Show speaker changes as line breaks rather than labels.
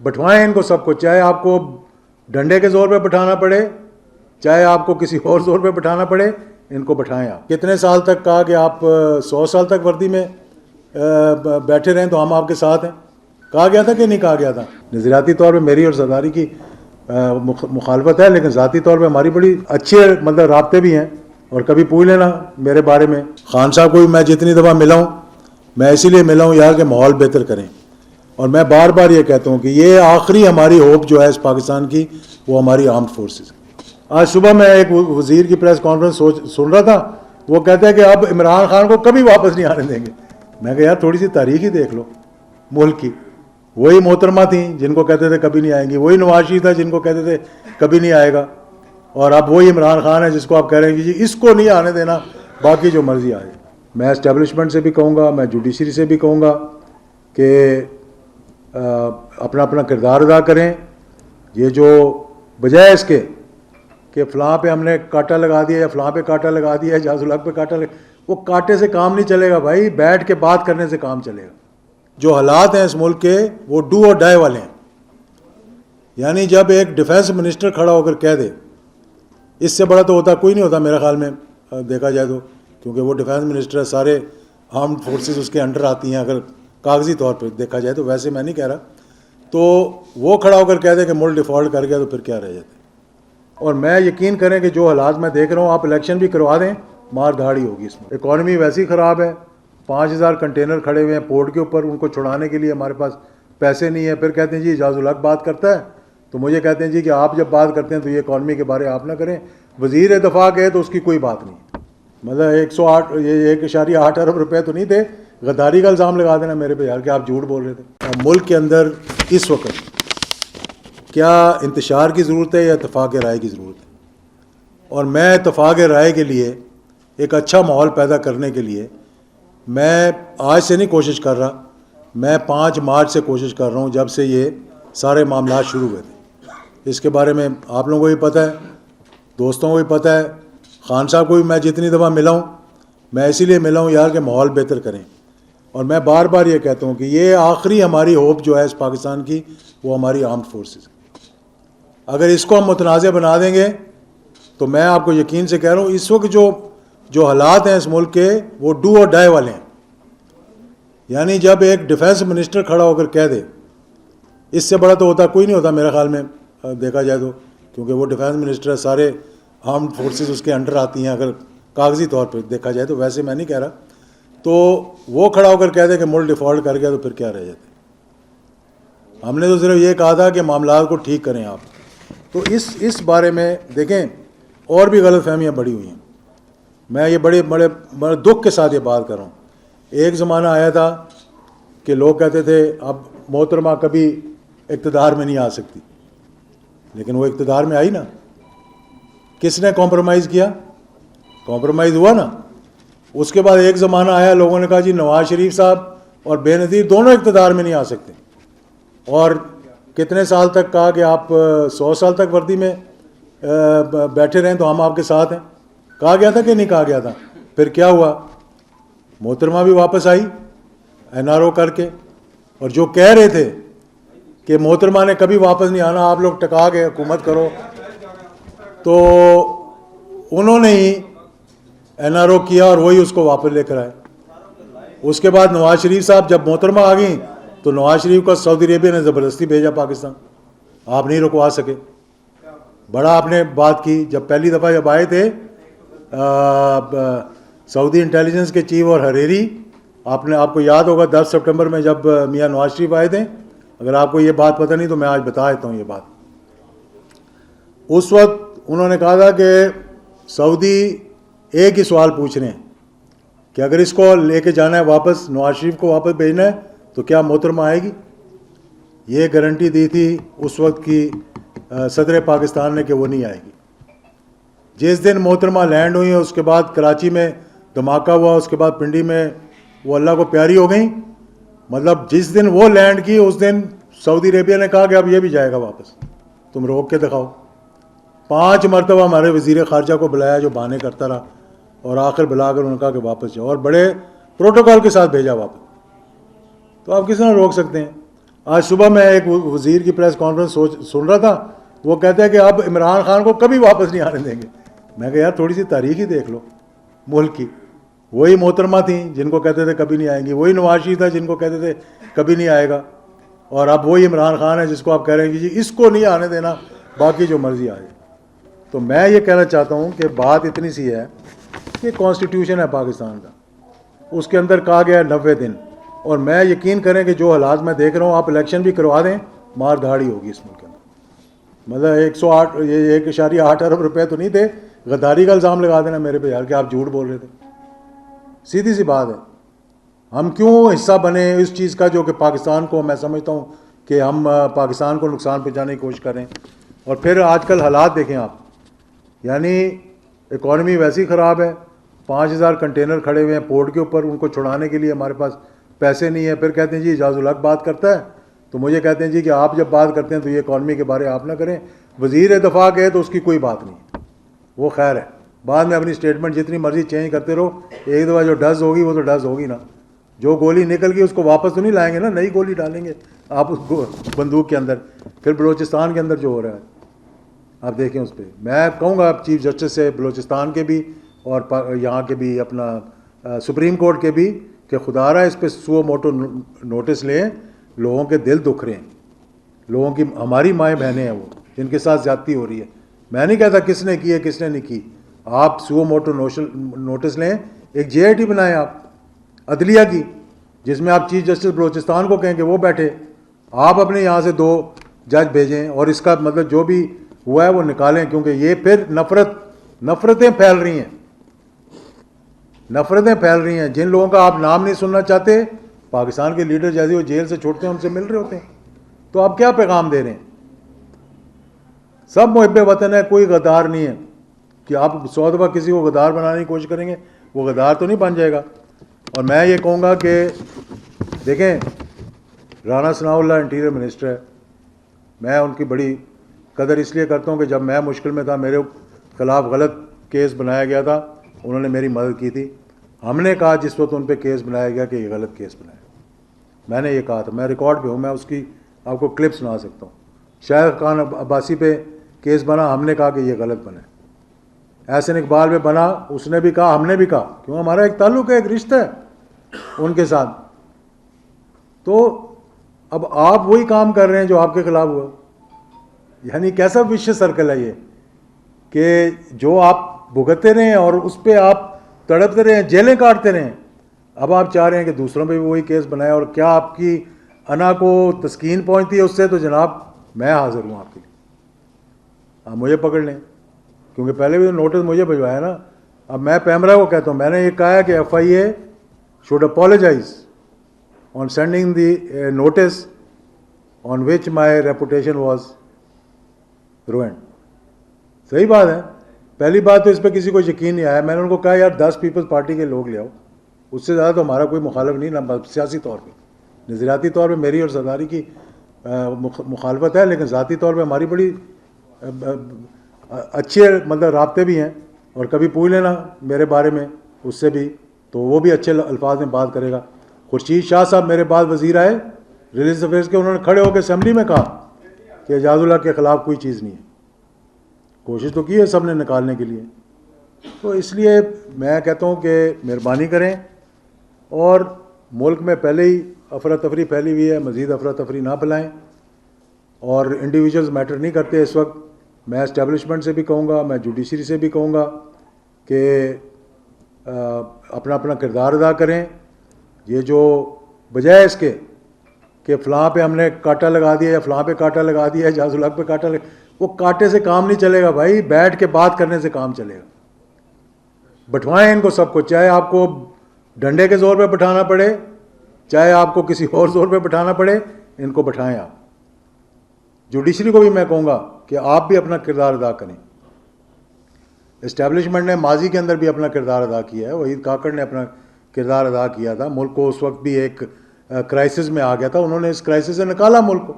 بٹھوائیں ان کو سب کو, چاہے آپ کو ڈنڈے کے زور پہ بٹھانا پڑے, چاہے آپ کو کسی اور زور پہ بٹھانا پڑے, ان کو بٹھائیں. آپ کتنے سال تک کہا کہ آپ 100 سال تک وردی میں بیٹھے رہیں تو ہم آپ کے ساتھ ہیں. کہا گیا تھا کہ نہیں کہا گیا تھا؟ نظریاتی طور پہ میری اور زرداری کی مخالفت ہے, لیکن ذاتی طور پہ ہماری بڑی اچھے مطلب رابطے بھی ہیں. اور کبھی پوچھ لینا میرے بارے میں. خان صاحب کو بھی میں جتنی دفعہ ملا ہوں, میں اسی لیے ملا ہوں یار کہ ماحول بہتر کریں. اور میں بار بار یہ کہتا ہوں کہ یہ آخری ہماری ہوپ جو ہے اس پاکستان کی, وہ ہماری آرمڈ فورسز. آج صبح میں ایک وزیر کی پریس کانفرنس سن رہا تھا, وہ کہتا ہے کہ اب عمران خان کو کبھی واپس نہیں آنے دیں گے. میں کہا یار تھوڑی سی تاریخ ہی دیکھ لو ملک کی. وہی محترمہ تھیں جن کو کہتے تھے کبھی نہیں آئیں گی, وہی نواز شریف تھا جن کو کہتے تھے کبھی نہیں آئے گا, اور اب وہی عمران خان ہے جس کو آپ کہہ رہے ہیں کہ جی اس کو نہیں آنے دینا, باقی جو مرضی آ جائے. میں اسٹیبلشمنٹ سے بھی کہوں گا, میں جوڈیشری سے بھی کہوں گا کہ اپنا اپنا کردار ادا کریں. یہ جو بجائے اس کے کہ فلاں پہ ہم نے کانٹا لگا دیا یا فلاں پہ کانٹا لگا دیا, جاز الحق پہ کانٹا لگا, وہ کانٹے سے کام نہیں چلے گا بھائی, بیٹھ کے بات کرنے سے کام چلے گا. جو حالات ہیں اس ملک کے وہ ڈو اور ڈائی والے ہیں. یعنی جب ایک ڈیفینس منسٹر کھڑا ہو کر کہہ دے, اس سے بڑا تو ہوتا کوئی نہیں ہوتا میرے خیال میں دیکھا جائے تو, کیونکہ وہ ڈیفینس منسٹر ہے, سارے آرمڈ فورسز اس کے انڈر آتی ہیں اگر کاغذی طور پہ دیکھا جائے تو, ویسے میں نہیں کہہ رہا. تو وہ کھڑا ہو کر کہہ دے کہ ملک ڈیفالٹ کر گیا تو پھر کیا رہ جاتے. اور میں یقین کریں کہ جو حالات میں دیکھ رہا ہوں, آپ الیکشن بھی کروا دیں مار دھاڑی ہوگی اس میں. اکانومی ویسی خراب ہے, 5000 کنٹینر کھڑے ہوئے ہیں پورٹ کے اوپر, ان کو چھڑانے کے لیے ہمارے پاس پیسے نہیں ہیں. پھر کہتے ہیں جی اعجاز الحق بات کرتا ہے, تو مجھے کہتے ہیں جی کہ آپ جب بات کرتے ہیں تو یہ اکانومی کے بارے آپ نہ کریں. وزیر دفاع کے تو اس کی کوئی بات نہیں. مطلب 1.8 ارب روپے تو نہیں تھے, غداری کا الزام لگا دینا میرے پہ یار کہ آپ جھوٹ بول رہے تھے. ملک کے اندر اس وقت کیا انتشار کی ضرورت ہے یا اتفاق رائے کی ضرورت ہے؟ اور میں اتفاق رائے کے لیے, ایک اچھا ماحول پیدا کرنے کے لیے, میں آج سے نہیں کوشش کر رہا, میں 5 مارچ سے کوشش کر رہا ہوں, جب سے یہ سارے معاملات شروع ہوئے تھے. اس کے بارے میں آپ لوگوں کو بھی پتہ ہے, دوستوں کو بھی پتہ ہے, خان صاحب کو بھی میں جتنی دفعہ ملا ہوں, میں اسی لیے ملا ہوں یار کہ ماحول بہتر کریں. اور میں بار بار یہ کہتا ہوں کہ یہ آخری ہماری ہوپ جو ہے اس پاکستان کی, وہ ہماری آرمڈ فورسز. اگر اس کو ہم متنازع بنا دیں گے تو میں آپ کو یقین سے کہہ رہا ہوں, اس وقت جو حالات ہیں اس ملک کے وہ ڈو اور ڈائی والے ہیں. یعنی جب ایک ڈیفینس منسٹر کھڑا ہو کر کہہ دے, اس سے بڑا تو ہوتا کوئی نہیں ہوتا میرے خیال میں دیکھا جائے تو, کیونکہ وہ ڈیفینس منسٹر ہے, سارے آرمڈ فورسز اس کے انڈر آتی ہیں اگر کاغذی طور پہ دیکھا جائے تو, ویسے میں نہیں کہہ رہا. تو وہ کھڑا ہو کر کہہ دے کہ ملک ڈیفالٹ کر گیا تو پھر کیا رہ جاتے. ہم نے تو صرف یہ کہا تھا کہ معاملات کو ٹھیک کریں آپ. تو اس بارے میں دیکھیں اور بھی غلط فہمیاں بڑی ہوئی ہیں. میں یہ بڑے دکھ کے ساتھ یہ بات کر رہا ہوں. ایک زمانہ آیا تھا کہ لوگ کہتے تھے اب محترمہ کبھی اقتدار میں نہیں آ سکتی, لیکن وہ اقتدار میں آئی نا. کس نے کمپرومائز کیا؟ کمپرومائز ہوا نا. اس کے بعد ایک زمانہ آیا, لوگوں نے کہا جی نواز شریف صاحب اور بے نظیر دونوں اقتدار میں نہیں آ سکتے. اور کتنے سال تک کہا کہ آپ 100 سال تک وردی میں بیٹھے رہیں تو ہم آپ کے ساتھ ہیں. کہا گیا تھا کہ نہیں کہا گیا تھا؟ پھر کیا ہوا؟ محترمہ بھی واپس آئی NRO کر کے. اور جو کہہ رہے تھے کہ محترمہ نے کبھی واپس نہیں آنا, آپ لوگ ٹکا کے حکومت کرو, تو انہوں نے ہی NRO کیا اور وہی اس کو واپس لے کر آئے. اس کے بعد نواز شریف صاحب جب محترمہ آ گئیں تو نواز شریف کو سعودی عربیہ نے زبردستی بھیجا پاکستان. آپ نہیں رکوا سکے. بڑا آپ نے بات کی. جب پہلی دفعہ جب آئے تھے سعودی انٹیلیجنس کے چیف اور حریری, آپ کو یاد ہوگا 10 سپٹمبر میں جب میاں نواز شریف آئے تھے. اگر آپ کو یہ بات پتہ نہیں تو میں آج بتا دیتا ہوں یہ بات. اس وقت انہوں نے کہا تھا کہ سعودی ایک ہی سوال پوچھ رہے ہیں کہ اگر اس کو لے کے جانا ہے واپس, نواز شریف کو واپس بھیجنا ہے, تو کیا محترمہ آئے گی؟ یہ گارنٹی دی تھی اس وقت کی صدر پاکستان نے کہ وہ نہیں آئے گی. جس دن محترمہ لینڈ ہوئی, اس کے بعد کراچی میں دھماکہ ہوا, اس کے بعد پنڈی میں وہ اللہ کو پیاری ہو گئیں. مطلب جس دن وہ لینڈ کی اس دن سعودی عربیہ نے کہا کہ اب یہ بھی جائے گا واپس, تم روک کے دکھاؤ. 5 مرتبہ ہمارے وزیر خارجہ کو بلایا جو بہانے کرتا رہا, اور آخر بلا کر انہوں نے کہا کہ واپس جاؤ, اور بڑے پروٹوکول کے ساتھ بھیجا واپس. تو آپ کس طرح روک سکتے ہیں؟ آج صبح میں ایک وزیر کی پریس کانفرنس سن رہا تھا, وہ کہتا ہے کہ اب عمران خان کو کبھی واپس نہیں آنے دیں گے. میں کہا یار تھوڑی سی تاریخ ہی دیکھ لو ملک کی. وہی محترمہ تھیں جن کو کہتے تھے کبھی نہیں آئیں گی, وہی نواز شریف تھا جن کو کہتے تھے کبھی نہیں آئے گا, اور اب وہی عمران خان ہے جس کو آپ کہہ رہے ہیں کہ جی اس کو نہیں آنے دینا, باقی جو مرضی آ جائے. تو میں یہ کہنا چاہتا ہوں کہ بات اتنی سی ہے کہ کانسٹیٹیوشن ہے پاکستان کا, اس کے اندر کہا گیا ہے 90 دن, اور میں یقین کریں کہ جو حالات میں دیکھ رہا ہوں, آپ الیکشن بھی کروا دیں مار دھاڑی ہوگی اس ملک کے اندر. مطلب 1.8 ارب روپے تو نہیں تھے, غداری کا الزام لگا دینا میرے پہ یار کہ آپ جھوٹ بول رہے تھے. سیدھی سی بات ہے. ہم کیوں حصہ بنے اس چیز کا جو کہ پاکستان کو, میں سمجھتا ہوں کہ ہم پاکستان کو نقصان پہنچانے کی کوشش کریں. اور پھر آج کل حالات دیکھیں آپ, یعنی اکانومی ویسی خراب ہے, 5000 کنٹینر کھڑے ہوئے ہیں پورٹ کے اوپر, ان کو چھڑانے کے لیے ہمارے پاس پیسے نہیں ہیں. پھر کہتے ہیں جی اعجاز الحق بات کرتا ہے, تو مجھے کہتے ہیں جی کہ آپ جب بات کرتے ہیں تو یہ اکانومی کے بارے آپ نہ کریں. وزیر دفاع کے تو اس کی کوئی بات نہیں, وہ خیر ہے, بعد میں اپنی اسٹیٹمنٹ جتنی مرضی چینج کرتے رہو, ایک دفعہ جو ڈز ہوگی وہ تو ڈز ہوگی نا. جو گولی نکل گئی اس کو واپس تو نہیں لائیں گے نا, نئی گولی ڈالیں گے آپ اس کو بندوق کے اندر. پھر بلوچستان کے اندر جو ہو رہا ہے آپ دیکھیں اس پہ. میں کہوں گا چیف جسٹس سے بلوچستان کے بھی اور یہاں کے بھی, اپنا سپریم کورٹ کے بھی, کہ خدا رہا اس پہ سو موٹو نوٹس لیں. لوگوں کے دل دکھ رہے ہیں, لوگوں کی, ہماری مائیں بہنیں ہیں وہ جن کے ساتھ زیادتی ہو رہی ہے. میں نہیں کہتا کس نے کی ہے کس نے نہیں کی, آپ سو موٹو نوٹس لیں. ایک JIT بنائیں آپ عدلیہ کی, جس میں آپ چیف جسٹس بلوچستان کو کہیں کہ وہ بیٹھے, آپ اپنے یہاں سے 2 جج بھیجیں, اور اس کا مطلب جو بھی ہوا ہے وہ نکالیں. کیونکہ یہ پھر نفرتیں پھیل رہی ہیں, نفرتیں پھیل رہی ہیں. جن لوگوں کا آپ نام نہیں سننا چاہتے, پاکستان کے لیڈر جیسے وہ جیل سے چھوٹتے ہیں ان سے مل رہے ہوتے ہیں, تو آپ کیا پیغام دے رہے ہیں؟ سب محب وطن ہے, کوئی غدار نہیں ہے. کہ آپ 100 دفعہ کسی کو غدار بنانے کی کوشش کریں گے, وہ غدار تو نہیں بن جائے گا. اور میں یہ کہوں گا کہ دیکھیں, رانا ثناء اللہ انٹیریئر منسٹر ہے, میں ان کی بڑی قدر اس لیے کرتا ہوں کہ جب میں مشکل میں تھا, میرے خلاف غلط کیس بنایا گیا تھا, انہوں نے میری مدد کی تھی. ہم نے کہا جس وقت ان پہ کیس بنایا گیا کہ یہ غلط کیس بنایا, میں نے یہ کہا تھا, میں ریکارڈ پہ ہوں, میں اس کی آپ کو کلپ سنا سکتا ہوں. شاہد خان عباسی پہ کیس بنا, ہم نے کہا کہ یہ غلط بنا ہے. احسن اقبال پہ بنا, اس نے بھی کہا, ہم نے بھی کہا, کیوں ہمارا ایک تعلق ہے, ایک رشتہ ہے ان کے ساتھ. تو اب آپ وہی کام کر رہے ہیں جو آپ کے خلاف ہوا. یعنی کیسا وشیس سرکل ہے یہ, کہ جو آپ بھگتتے رہے ہیں اور اس پہ آپ تڑپتے رہے ہیں, جیلیں کاٹتے رہے ہیں. اب آپ چاہ رہے ہیں کہ دوسروں پہ بھی وہی کیس بنائے, اور کیا آپ کی انا کو تسکین پہنچتی ہے اس سے؟ تو جناب میں حاضر ہوں آپ کے لیے, آپ مجھے پکڑ لیں, کیونکہ پہلے بھی تو نوٹس مجھے بھجوایا نا. اب میں پیمرا کو کہتا ہوں, میں نے یہ کہا ہے کہ FIA should apologize on sending the notice on which my reputation was ruined. صحیح بات ہے. پہلی بات تو اس پہ کسی کو یقین نہیں آیا. میں نے ان کو کہا یار 10 پیپلز پارٹی کے لوگ لے آؤ, اس سے زیادہ تو ہمارا کوئی مخالف نہیں, نہ سیاسی طور پہ, نظریاتی طور پہ میری اور زرداری کی مخالفت ہے, لیکن ذاتی طور پہ ہماری بڑی اچھے مطلب رابطے بھی ہیں. اور کبھی پوچھ لینا میرے بارے میں اس سے بھی, تو وہ بھی اچھے الفاظ میں بات کرے گا. خورشید شاہ صاحب میرے بعد وزیر آئے ریلیجس افیئرس کے, انہوں نے کھڑے ہو کے اسمبلی میں کہا کہ اعجاز اللہ کے خلاف کوئی چیز نہیں ہے. کوشش تو کی ہے سب نے نکالنے کے لیے. تو اس لیے میں کہتا ہوں کہ مہربانی کریں, اور ملک میں پہلے ہی افراتفری پھیلی ہوئی ہے, مزید افراتفری نہ پھیلائیں. اور انڈیویجولز میٹر نہیں کرتے اس وقت. میں اسٹیبلشمنٹ سے بھی کہوں گا, میں جوڈیشری سے بھی کہوں گا کہ اپنا اپنا کردار ادا کریں. یہ جو بجائے اس کے کہ فلاں پہ ہم نے کانٹا لگا دیا یا فلاں پہ کانٹا لگا دیا, اعجاز الحق پہ کانٹا وہ کانٹے سے کام نہیں چلے گا بھائی, بیٹھ کے بات کرنے سے کام چلے گا. بٹھوائیں ان کو سب کو, چاہے آپ کو ڈنڈے کے زور پہ بٹھانا پڑے, چاہے آپ کو کسی اور زور پہ بٹھانا پڑے, ان کو بٹھائیں آپ. جوڈیشری کو بھی میں کہوں گا کہ آپ بھی اپنا کردار ادا کریں. اسٹیبلشمنٹ نے ماضی کے اندر بھی اپنا کردار ادا کیا ہے, وحید کاکڑ نے اپنا کردار ادا کیا تھا. ملک کو اس وقت بھی ایک کرائسس میں آ گیا تھا, انہوں نے اس کرائسس سے نکالا ملک کو.